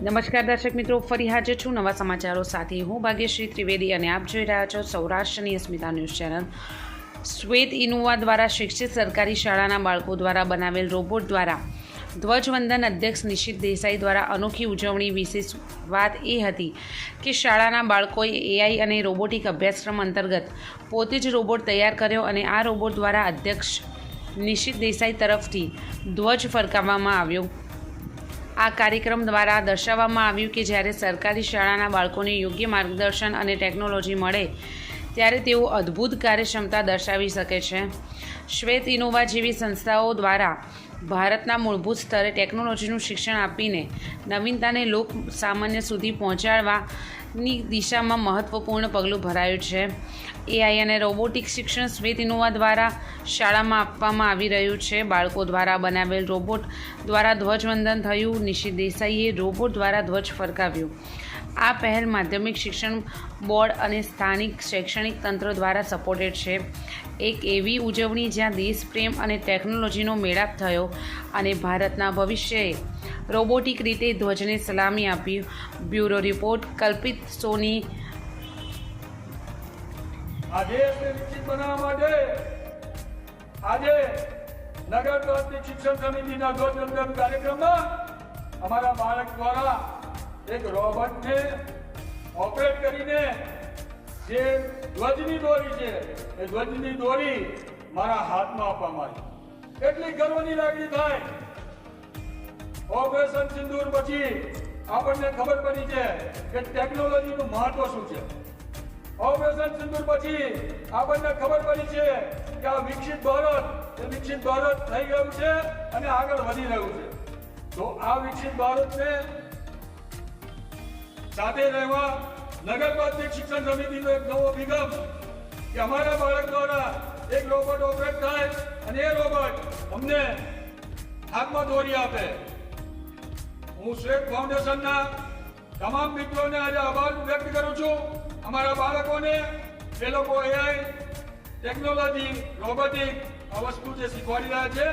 નમસ્કાર દર્શક મિત્રો, ફરી હાજર છું નવા સમાચારો સાથે। હું ભાગ્યશ્રી ત્રિવેદી અને આપ જોઈ રહ્યા છો સૌરાષ્ટ્રની અસ્મિતા ન્યૂઝ ચેનલ। શ્વેત ઇનોવા દ્વારા શિક્ષિત સરકારી શાળાના બાળકો દ્વારા બનાવેલ રોબોટ દ્વારા ધ્વજવંદન અધ્યક્ષ નિશિત દેસાઈ દ્વારા અનોખી ઉજવણી। વિશેષ વાત એ હતી કે શાળાના બાળકોએ એઆઈ અને રોબોટિક અભ્યાસક્રમ અંતર્ગત પોતે જ રોબોટ તૈયાર કર્યો અને આ રોબોટ દ્વારા અધ્યક્ષ નિશિત દેસાઈ તરફથી ધ્વજ ફરકાવવામાં આવ્યો। આ કાર્યક્રમ દ્વારા દર્શાવવામાં આવ્યું કે જ્યારે સરકારી શાળાના બાળકોને યોગ્ય માર્ગદર્શન અને ટેકનોલોજી મળે ત્યારે તેઓ અદ્ભુત કાર્યક્ષમતા દર્શાવી શકે છે। શ્વેત ઇનોવા જેવી સંસ્થાઓ દ્વારા ભારતના મૂળભૂત સ્તરે ટેકનોલોજીનું શિક્ષણ આપીને નવીનતાને લોક સામાન્ય સુધી પહોંચાડવાની દિશામાં મહત્ત્વપૂર્ણ પગલું ભરાયું છે। એઆઈ અને રોબોટિક શિક્ષણ શ્વેત ઇનોવા દ્વારા શાળામાં આપવામાં આવી રહ્યું છે। બાળકો દ્વારા બનાવેલ રોબોટ દ્વારા ધ્વજવંદન થયું। નિશિત દેસાઈએ રોબોટ દ્વારા ધ્વજ ફરકાવ્યો। આ પહેલ માધ્યમિક શિક્ષણ બોર્ડ અને સ્થાનિક શૈક્ષણિક તંત્ર દ્વારા સપોર્ટેડ છે। એક એવી ઉજવણી જ્યાં દેશપ્રેમ અને ટેકનોલોજીનો મેળાપ થયો અને ભારતના ભવિષ્યએ રોબોટિક રીતે ધ્વજને સલામી આપી। બ્યુરો રિપોર્ટ, કલ્પિત સોની। આ દેશને વિકસિત બનાવવા માટે આજે નગર પ્રાથમિક શિક્ષણ સમિતિના ધ્વજવંદન કાર્યક્રમમાં અમારા બાળક દ્વારા એક રોબોટને ઓપરેટ કરીને જે ધ્વજની દોરી છે એ ધ્વજની દોરી મારા હાથમાં આપવામાં આવી। એટલી ગર્વની લાગણી થાય। ઓપરેશન સિંદૂર પછી આપણને ખબર પડી છે કે ટેકનોલોજીનું મહત્વ શું છે। ઓપરેશન સિંદૂર પછી આપણને ખબર પડી છે કે આ વિકસિત ભારત થઈ ગયું છે અને આગળ વધી રહ્યું છે। તો આ વિકસિત ભારતને સાથે રહેવા નગર પ્રાથમિક શિક્ષણ સમિતિનો એક નવો અભિગમ કે અમારા બાળક દ્વારા એક રોબોટ ઓપરેટ થાય અને એ રોબોટ અમને હાથમાં દોરી આપે। હું શ્વેત ફાઉન્ડેશનના તમામ મિત્રોને આજે આભાર વ્યક્ત કરું છું। અમારા બાળકોને એ લોકો એઆઈ ટેકનોલોજી રોબોટિક આ વસ્તુ જે શીખવાડી રહ્યા છે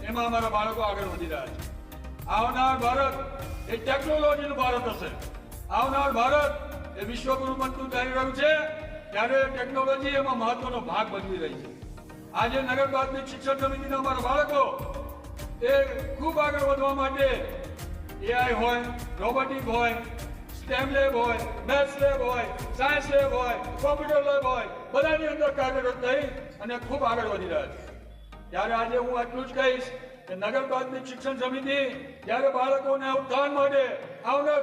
એમાં અમારા બાળકો આગળ વધી રહ્યા છે। આવનાર ભારત એ ટેકનોલોજીનું ભારત હશે। આવનાર ભારત એ વિશ્વગુરુ બનતું થઈ રહ્યું છે ત્યારે ટેકનોલોજી એમાં મહત્વનો ભાગ ભજવી રહી છે। આજે નગર પ્રાથમિક શિક્ષણ સમિતિના અમારા બાળકો એ ખૂબ આગળ વધવા માટે એઆઈ હોય, રોબોટિક હોય, સ્ટેમ લેબ હોય, મેથ્સ લેબ હોય, સાયન્સ લેબ હોય, કોમ્પ્યુટર લેબ હોય, બધાની અંદર કાર્યરત થઈ અને ખૂબ આગળ વધી રહ્યા છે। ત્યારે આજે હું એટલું જ કહીશ કે નગર પ્રાથમિક શિક્ષણ સમિતિ જ્યારે બાળકોને ઉત્થાન માટે આવનાર